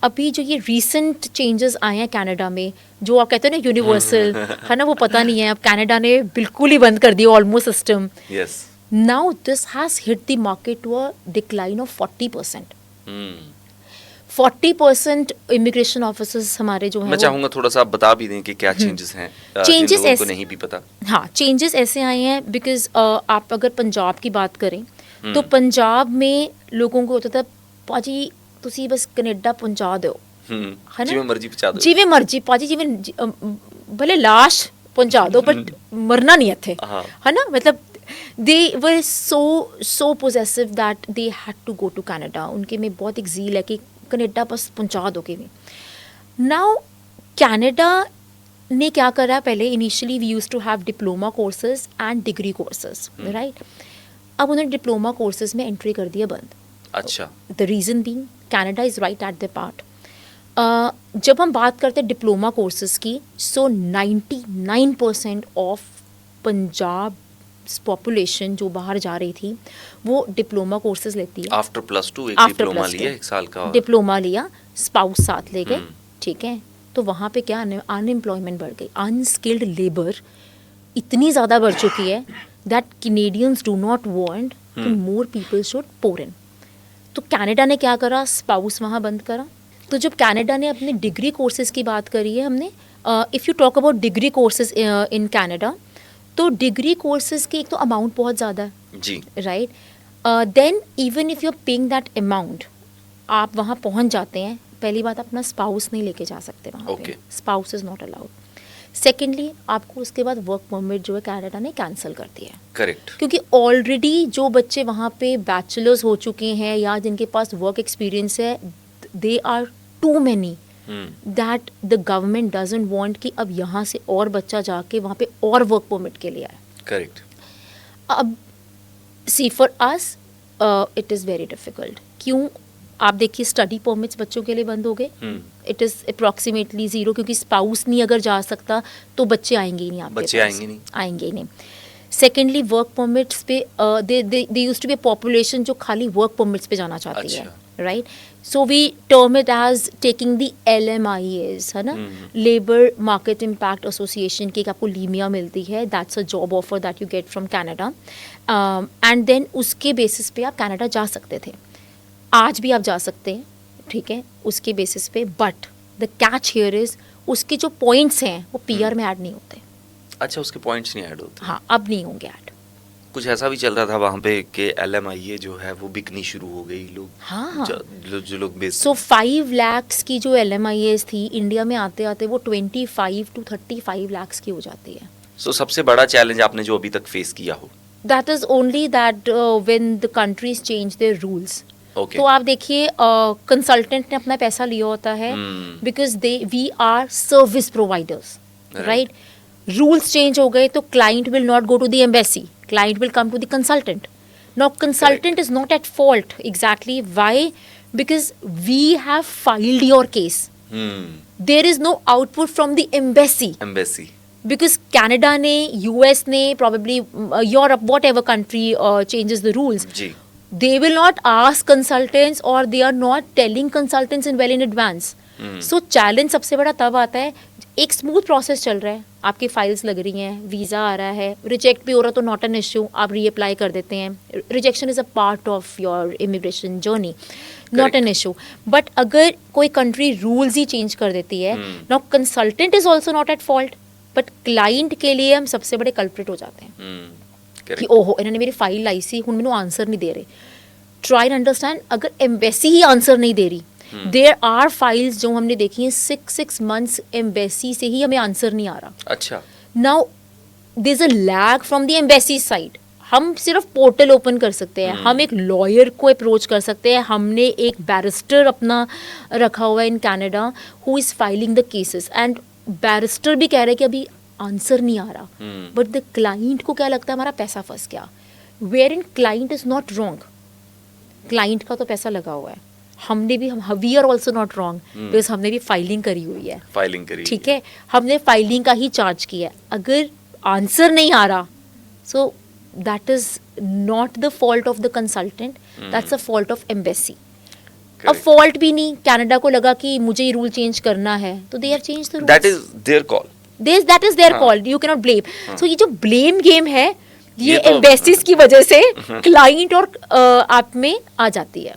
अभी जो ये रीसेंट चेंजेस आए हैं कनाडा में, जो आप कहते हैं ना यूनिवर्सल है ना, वो पता नहीं है, अब कनाडा ने बिल्कुल ही बंद कर दिया almost system. Yes. Now this has hit the market to a decline of 40%. 40% immigration officers हमारे जो हैं, मैं चाहूंगा थोड़ा सा आप बता भी दें कि क्या चेंजेस हैं, जिन Changes लोगों को ऐसे- नहीं भी पता. हाँ, चेंजेस ऐसे आए हैं बिकॉज आप अगर पंजाब की बात करें तो पंजाब में लोगों को होता था, पाजी तुसी बस कनेडा पहुंचा दो, है ना, जिਵੇਂ ਮਰਜ਼ੀ ਪਹੁੰਚਾ ਦਿਓ. जिवें मर्जी पाजी, भले लाश पहुंचा दो बट मरना नहीं थे, हाँ. है ना. मतलब they were so possessive that they had to go to Canada. उनके में बहुत एक जील है कि कनेडा बस पहुंचा दो के भी. नाउ कनाडा ने क्या करा, पहले initially we use to have diploma courses and degree courses, right. अब उन्होंने डिप्लोमा कोर्सेज में एंट्री कर दिया बंद. अच्छा. The reason being Canada is right at the part. जब हम बात करते हैं डिप्लोमा कोर्सेज की, सो 99% ऑफ पंजाब पॉपुलेशन जो बाहर जा रही थी वो डिप्लोमा कोर्सेज लेती है. आफ्टर +2 एक After डिप्लोमा plus लिया, two. 1 साल का. डिप्लोमा लिया, स्पाउस साथ ले गए, ठीक है. तो वहाँ पे क्या अनएम्प्लॉयमेंट बढ़ गई, अनस्किल्ड लेबर इतनी ज़्यादा बढ़ चुकी है that Canadians do not want कि मोर पीपल शुड पोर इन. तो कनाडा ने क्या करा, स्पाउस वहाँ बंद करा. तो जब कनाडा ने अपने डिग्री कोर्सेज की बात करी है हमने, if you talk about degree courses in Canada, तो डिग्री कोर्सेज की एक तो अमाउंट बहुत ज़्यादा है, जी. Right. Then even if you are paying that amount, आप वहाँ पहुँच जाते हैं, पहली बात अपना स्पाउस नहीं लेके जा सकते वहाँ पे, Okay. Spouse is not allowed. Secondly आपको उसके बाद वर्क परमिट जो है कनाडा ने कैंसिल कर दिया है, करेक्ट. क्योंकि ऑलरेडी जो बच्चे वहाँ पे बैचलर्स हो चुके हैं या जिनके पास वर्क एक्सपीरियंस है, they are too many that the government doesn't want कि अब यहाँ से और बच्चा जाके वहाँ पे और वर्क परमिट के लिए आए. करेक्ट. अब see for us it is very difficult. क्यों? आप देखिए स्टडी परमिट्स बच्चों के लिए बंद हो गए. इट इज़ अप्रॉक्सीमेटली 0, क्योंकि स्पाउस नहीं अगर जा सकता तो बच्चे आएंगे ही नहीं आपके बच्चे पास. आएंगे नहीं. सेकेंडली वर्क परमिट्स पे they use to be population जो खाली वर्क परमिट्स पे जाना चाहती है, right. So we term it as taking the LMIAs, है ना, लेबर मार्केट इम्पैक्ट एसोसिएशन की, आपको लीमिया मिलती है, that's a job offer that you get from Canada, and then उसके बेसिस पे आप कनाडा जा सकते थे. आज भी आप जा सकते हैं, ठीक है, उसके बेसिस पे. But the catch here is उसके जो पॉइंट्स हैं वो PR में ऐड नहीं होते. अच्छा, उसके पॉइंट्स नहीं ऐड होते. हाँ, अब नहीं होंगे ऐड. कुछ ऐसा भी चल रहा था वहाँ पे कि LMIA जो है वो बिकनी शुरू हो गई. लोग, हाँ. जो लोग बेच. सो 5 lakhs की जो LMIAs थी इंडिया में आते आते वो 25 to 35 lakhs की हो जाती है. सो सबसे बड़ा चैलेंज आपने जो अभी तक फेस किया हो. That is only that when the countries change their rules. Okay. तो आप देखिए कंसल्टेंट ने अपना पैसा लिया होता है because we are service providers, right. Rules change हो गए तो client will not go to the embassy, client will come to the consultant. Now consultant is not at fault. Exactly why? Because we have filed your case. There is no output from the embassy. Because Canada ने, US ने, probably Europe, whatever country changes the rules, जी. they will not ask consultants or they are not telling consultants in well in advance. So challenge सबसे बड़ा तब आता है, एक smooth process चल रहा है, आपकी फाइल्स लग रही हैं, वीज़ा आ रहा है, रिजेक्ट भी हो रहा तो नॉट एन इश्यू, आप रीअप्लाई कर देते हैं. Rejection is a part of your immigration journey, not an issue. But अगर कोई कंट्री रूल्स ही चेंज कर देती है, now consultant is also not at fault, but client के लिए हम सबसे बड़े कल्प्रिट हो जाते हैं कि ओहो इन्होंने मेरी फाइल लाई सी, हुण मैनू आंसर नहीं दे रहे. ट्राई एंड अंडरस्टैंड, अगर एम्बेसी ही आंसर नहीं दे रही, देयर आर फाइल्स जो हमने देखी हैं 6 months एम्बेसी से ही हमें आंसर नहीं आ रहा. अच्छा. Now there is a lag from the embassy side. हम सिर्फ पोर्टल ओपन कर सकते हैं, हम एक लॉयर को अप्रोच कर सकते हैं, हमने एक बैरिस्टर अपना रखा हुआ है in Canada who is filing the cases, and barrister भी कह रहे हैं कि अभी आंसर नहीं आ रहा. बट द क्लाइंट को क्या लगता है हमारा पैसा फंस गया. Where in client is not wrong, client का तो पैसा लगा हुआ है, हमने भी, we are also not wrong because हमने भी फाइलिंग करी हुई है, ठीक है, हमने फाइलिंग का ही चार्ज किया है. अगर आंसर नहीं आ रहा, so that is not the fault of the consultant, that's a fault of embassy. अब फॉल्ट भी नहीं, कनाडा को लगा कि मुझे ये रूल चेंज करना है तो they are change the that is their call, that is their हाँ। Call, you can not blame. सो ये जो ब्लेम गेम है ये ये तो- एम्बेसीज की वजह से क्लाइंट और आप में आ जाती है।